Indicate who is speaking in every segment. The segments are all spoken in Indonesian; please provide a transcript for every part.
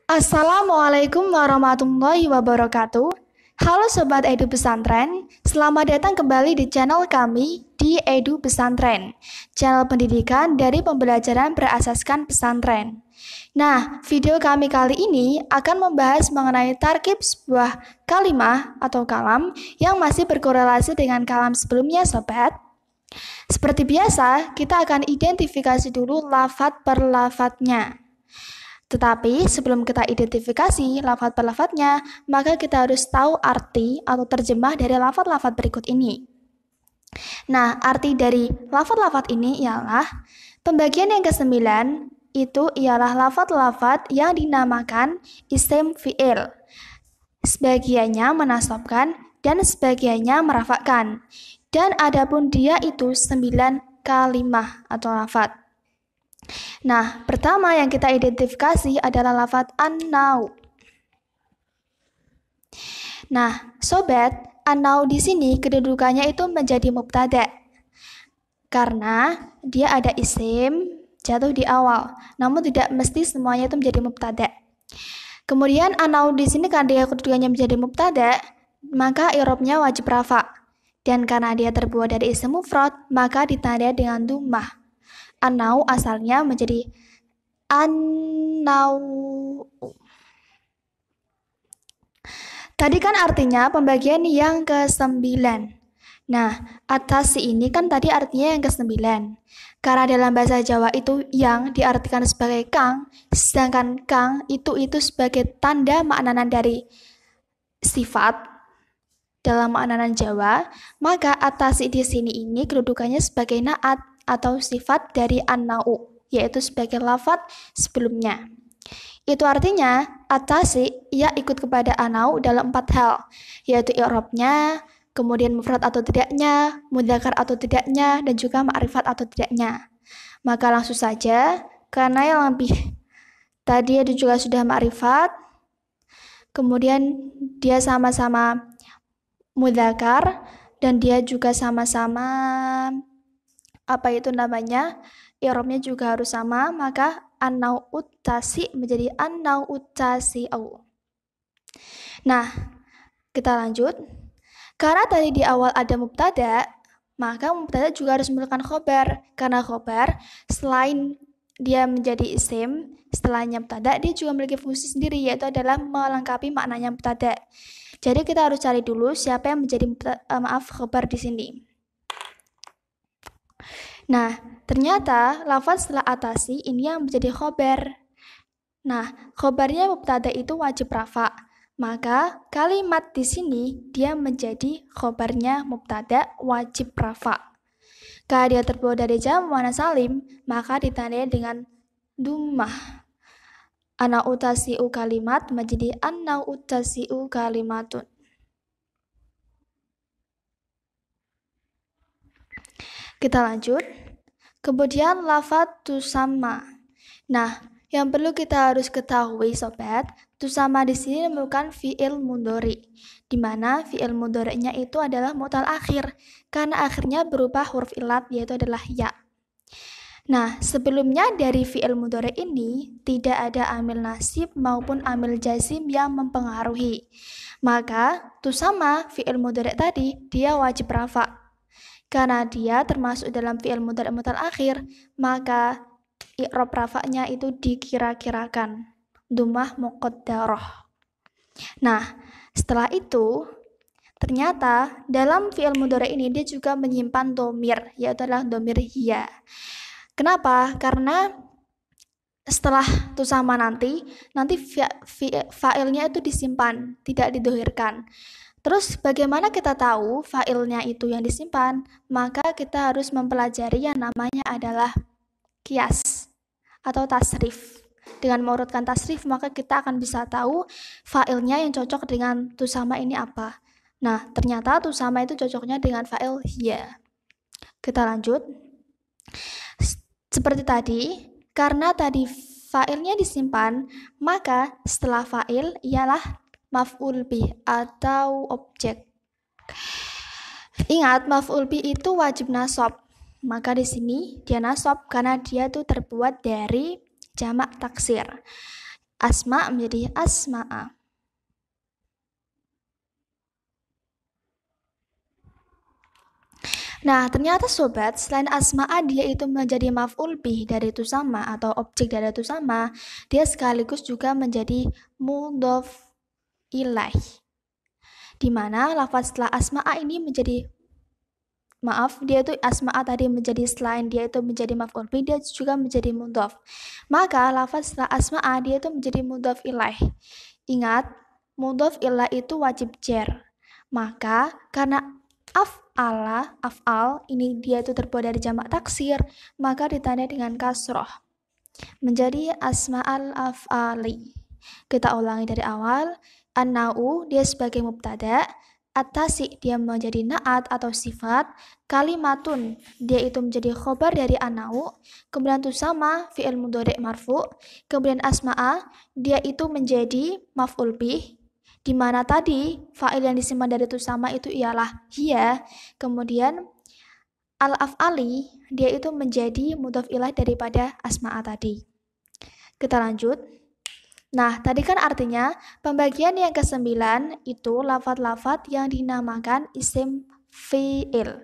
Speaker 1: Assalamualaikum warahmatullahi wabarakatuh. Halo Sobat Edu Pesantren, selamat datang kembali di channel kami di Edu Pesantren, channel pendidikan dari pembelajaran berasaskan pesantren. Nah, video kami kali ini akan membahas mengenai tarkib sebuah kalimah atau kalam yang masih berkorelasi dengan kalam sebelumnya, Sobat. Seperti biasa, kita akan identifikasi dulu lafadz per lafadznya. Tetapi sebelum kita identifikasi lafadz per lafadznya, maka kita harus tahu arti atau terjemah dari lafadz-lafadz berikut ini. Nah, arti dari lafadz-lafadz ini ialah pembagian yang ke-9 itu ialah lafadz-lafadz yang dinamakan isim fi'il. Sebagiannya menasabkan dan sebagiannya merafakkan. Dan adapun dia itu 9 kalimah atau lafadz. Nah, pertama yang kita identifikasi adalah lafadz an-nau. Nah, sobat, an-nau di sini kedudukannya itu menjadi mubtada. Karena dia ada isim jatuh di awal, namun tidak mesti semuanya itu menjadi mubtada. Kemudian an-nau di sini karena dia kedudukannya menjadi mubtada, maka i'rabnya wajib rafa. Dan karena dia terbuat dari isim mufrad, maka ditandai dengan dhammah. An-nau asalnya menjadi an-nau. Tadi kan artinya pembagian yang ke-9. Nah, atas ini kan tadi artinya yang ke-9. Karena dalam bahasa Jawa itu yang diartikan sebagai kang, sedangkan kang itu sebagai tanda maknanan dari sifat dalam maknanan Jawa, maka atas di sini ini kedudukannya sebagai naat atau sifat dari an-nau, yaitu sebagai lafadz sebelumnya. Itu artinya atasi ia ikut kepada an-nau dalam 4 hal, yaitu i'rabnya, kemudian mufrad atau tidaknya, mudzakkar atau tidaknya, dan juga ma'rifat atau tidaknya. Maka langsung saja, karena yang lebih tadi itu juga sudah ma'rifat, kemudian dia sama-sama mudzakkar, dan dia juga sama-sama i'rabnya juga harus sama, maka an-nau'ut tasi menjadi an-nau'ut tasi'u. Nah, kita lanjut. Karena tadi di awal ada mubtada, maka mubtada juga harus menggunakan khobar. Karena khobar selain dia menjadi isim, setelahnya mubtada, dia juga memiliki fungsi sendiri, yaitu adalah melengkapi maknanya mubtada. Jadi kita harus cari dulu siapa yang menjadi khobar di sini. Nah, ternyata lafaz setelah atasi ini yang menjadi khobar. Nah, khobarnya mubtada itu wajib rafa. Maka kalimat di sini dia menjadi khobarnya mubtada wajib rafa. Karena dia terbuat dari jam muannats salim, maka ditandai dengan dhammah. Ana utasi'u kalimat menjadi anna utasi'u kalimatun. Kita lanjut. Kemudian lafadz tusamma. Nah, yang perlu kita harus ketahui sobat, tusamma di sini merupakan fi'il mudhari, di mana fi'il mudhari'nya itu adalah mu'tal akhir karena akhirnya berupa huruf ilat yaitu adalah ya. Nah, sebelumnya dari fi'il mudhari ini tidak ada amil nasib maupun amil jazim yang mempengaruhi. Maka tusamma fi'il mudhari tadi dia wajib rafa. Karena dia termasuk dalam fi'il mudhari mu'tal akhir, maka i'rab rafa'nya itu dikira-kirakan dhammah muqaddarah. Nah, setelah itu ternyata dalam fi'il mudhari ini dia juga menyimpan dhamir, yaitu adalah dhamir hiya. Kenapa? Karena setelah tusamma nanti fa'ilnya itu disimpan, tidak didohirkan. Terus bagaimana kita tahu fa'ilnya itu yang disimpan? Maka kita harus mempelajari yang namanya adalah kias atau tasrif. Dengan mengurutkan tasrif, maka kita akan bisa tahu fa'ilnya yang cocok dengan tusamma ini apa. Nah, ternyata tusamma itu cocoknya dengan fa'il hiya. Kita lanjut. Seperti tadi, karena tadi fa'ilnya disimpan, maka setelah fa'il ialah maf'ul bih atau objek. Ingat, maf'ul bih itu wajib nasab. Maka di sini dia nasab karena dia tuh terbuat dari jamak taksir. Asma menjadi asma'a. Nah, ternyata sobat, selain asma'a dia itu menjadi maf'ul bih dari tusama atau objek dari tusama, dia sekaligus juga menjadi mudhof ilaih. Di mana lafaz setelah asma'a ini menjadi dia itu asma'a tadi menjadi selain dia itu menjadi maf'ul bih, dia juga menjadi mudhof. Maka lafaz setelah asma'a dia itu menjadi mudhof ilaih. Ingat, mudhof ilaih itu wajib jar. Maka karena af'al ini dia itu terbuat dari jamak taksir, maka ditandai dengan kasroh menjadi asma'al af'ali. Kita ulangi dari awal. An-na'u dia sebagai mubtada, at-tasi dia menjadi na'at atau sifat, kalimatun dia itu menjadi khobar dari an-na'u, kemudian tusama fi'il mudhari' marfu, kemudian asma'a dia itu menjadi maf'ul bih, di mana tadi fa'il yang disimpan dari tusama itu ialah hiya, kemudian al-af'ali dia itu menjadi mudhof ilaih daripada asma'a tadi. Kita lanjut. Nah, tadi kan artinya pembagian yang ke-9 itu lafadz-lafadz yang dinamakan isim fi'il.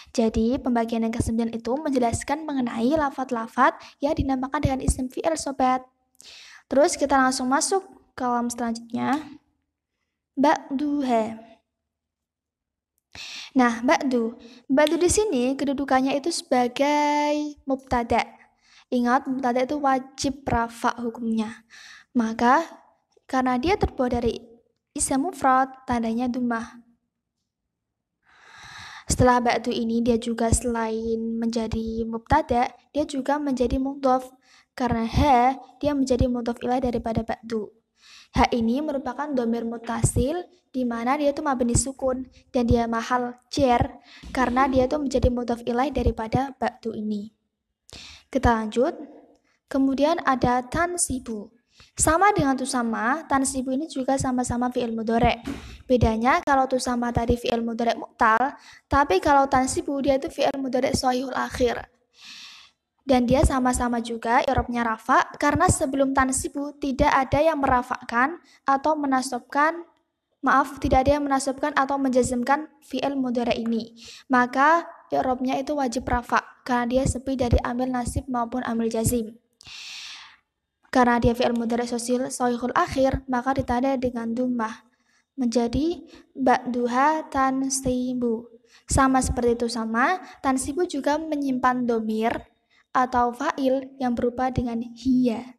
Speaker 1: Jadi, pembagian yang ke-9 itu menjelaskan mengenai lafadz-lafadz yang dinamakan dengan isim fi'il, sobat. Terus kita langsung masuk ke kalam selanjutnya. Ba'duha. Nah, ba'du di sini kedudukannya itu sebagai mubtada. Ingat, mubtada itu wajib rafa hukumnya. Maka karena dia terbuat dari isim mufrad, tandanya dhammah. Setelah ba'du ini dia juga selain menjadi mubtada, dia juga menjadi mudhof. Karena ha dia menjadi mudhof ilaih daripada ba'du. Ha ini merupakan dhamir muttasil di mana dia itu mabni sukun dan dia mahal jar karena dia itu menjadi mudhof ilaih daripada ba'du ini. Kita lanjut. Kemudian ada tansibu. Sama dengan tusama, tansibu ini juga sama-sama fi'il mudhari'. Bedanya kalau tusama tadi fi'il mudhari' mu'tal, tapi kalau tansibu dia itu fi'il mudhari' shahihul akhir. Dan dia sama-sama juga i'rabnya rafa karena sebelum tansibu tidak ada yang merafakkan atau menasabkan tidak ada yang menasabkan atau menjazmkan fi'il mudhari' ini. Maka i'rabnya itu wajib rafa karena dia sepi dari amil nasib maupun amil jazim. Karena dia fi'il mudhari' shahihul akhir, maka ditandai dengan dhammah menjadi ba'duha tansibu. Sama seperti itu sama, tansibu juga menyimpan dhamir atau fa'il yang berupa dengan hiya.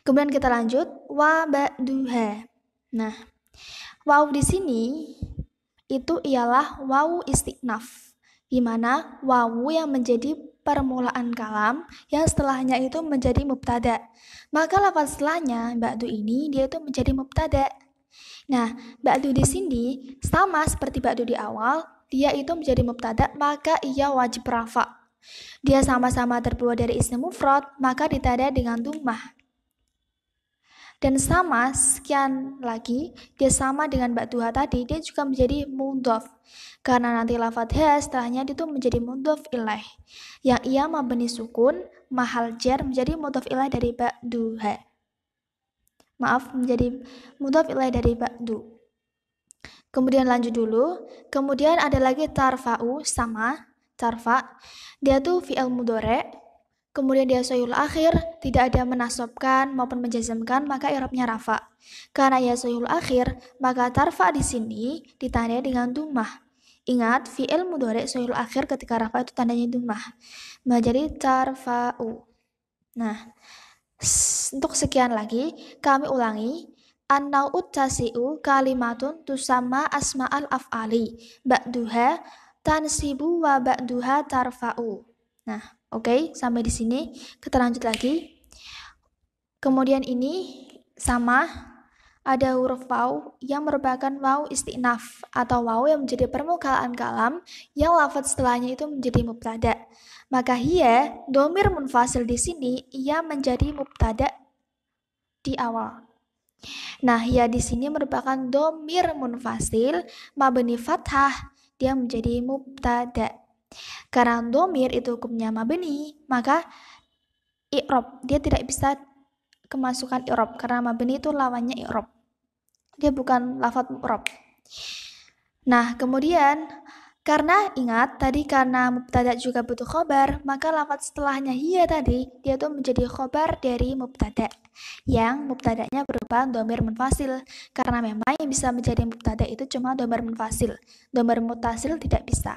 Speaker 1: Kemudian kita lanjut wa ba'duha. Nah, waw di sini itu ialah waw istinaf, di mana waw yang menjadi permulaan kalam yang setelahnya itu menjadi mubtada. Maka lafaz setelahnya ba'du ini dia itu menjadi mubtada. Nah, ba'du di sini sama seperti ba'du di awal, dia itu menjadi mubtada, maka ia wajib rafa. Dia sama-sama terbuat dari isim mufrad, maka ditandai dengan dhammah. Dan sama sekian lagi, dia sama dengan ba'duha tadi, dia juga menjadi mudhof. Karena nanti lafadz ha setelahnya itu menjadi mudhof ilaih. Yang ia mabni sukun, mahal jar menjadi mudhof ilaih dari ba'duha. Menjadi mudhof ilaih dari ba'du. Kemudian lanjut dulu. Kemudian ada lagi tarfa'u, sama tarfa. Dia tuh fi'il mudhari'. Kemudian dia shahihul akhir, tidak ada menasabkan maupun menjazmkan, maka i'rabnya rafa. Karena ia shahihul akhir, maka tarfa di sini ditandai dengan dhammah. Ingat, fi'il mudhari' shahihul akhir ketika rafa itu tandanya dhammah. Menjadi tarfa'u. Nah, untuk sekian lagi, kami ulangi. An-naw'ut tasi'u kalimatun tusama asma'al af'ali. Ba'duha tansibu wa ba'duha tarfa'u. Nah, oke, sampai di sini. Kita lanjut lagi. Kemudian ini sama, ada huruf waw yang merupakan waw istinaf atau waw yang menjadi permukaan kalam yang lafadz setelahnya itu menjadi mubtada. Maka hiya dhamir munfasil di sini ia menjadi mubtada di awal. Nah, hiya di sini merupakan dhamir munfasil mabni fathah, dia menjadi mubtada. Karena dhamir itu hukumnya mabni, maka i'rab dia tidak bisa kemasukan i'rab karena mabni itu lawannya i'rab. Dia bukan lafadz mu'rab. Nah, kemudian karena ingat tadi karena mubtada juga butuh khobar, maka lafadz setelahnya hiya tadi dia tuh menjadi khobar dari mubtada yang mubtadanya berupa dhamir munfasil. Karena memang yang bisa menjadi mubtada itu cuma dhamir munfasil. Dhamir muttasil tidak bisa.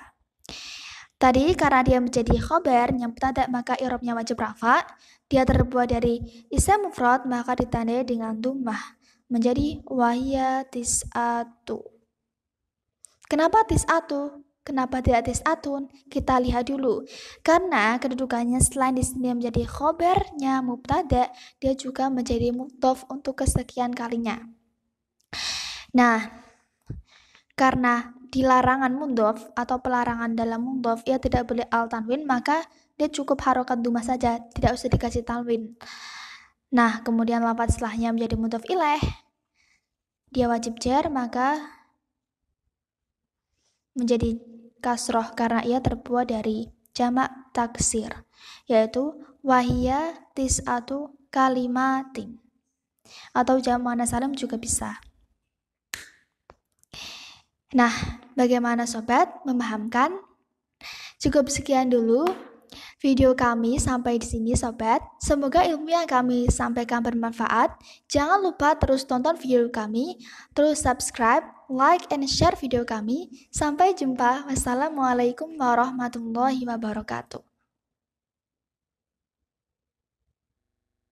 Speaker 1: Tadi karena dia menjadi khobar yang mubtada maka i'rabnya wajib rafa. Dia terbuat dari isim mufrad maka ditandai dengan dhammah menjadi wahya tis'atu. Kenapa tis'atu? Kenapa tidak tis'atun? Kita lihat dulu. Karena kedudukannya selain di sini menjadi khobarnya mubtada, dia juga menjadi mudhof untuk kesekian kalinya. Nah, karena di larangan mudhof atau pelarangan dalam mudhof ia tidak boleh al tanwin, maka dia cukup harokat dhammah saja, tidak usah dikasih tanwin. Nah, kemudian lafadz setelahnya menjadi mudhof ilaih. Dia wajib jar, maka menjadi kasroh karena ia terbuat dari jamak taksir, yaitu wahia tis'atu kalimatin. Atau jamak muannats salim juga bisa. Nah, bagaimana sobat memahamkan? Cukup sekian dulu video kami sampai di sini sobat. Semoga ilmu yang kami sampaikan bermanfaat. Jangan lupa terus tonton video kami, terus subscribe, like, and share video kami. Sampai jumpa. Wassalamualaikum warahmatullahi wabarakatuh.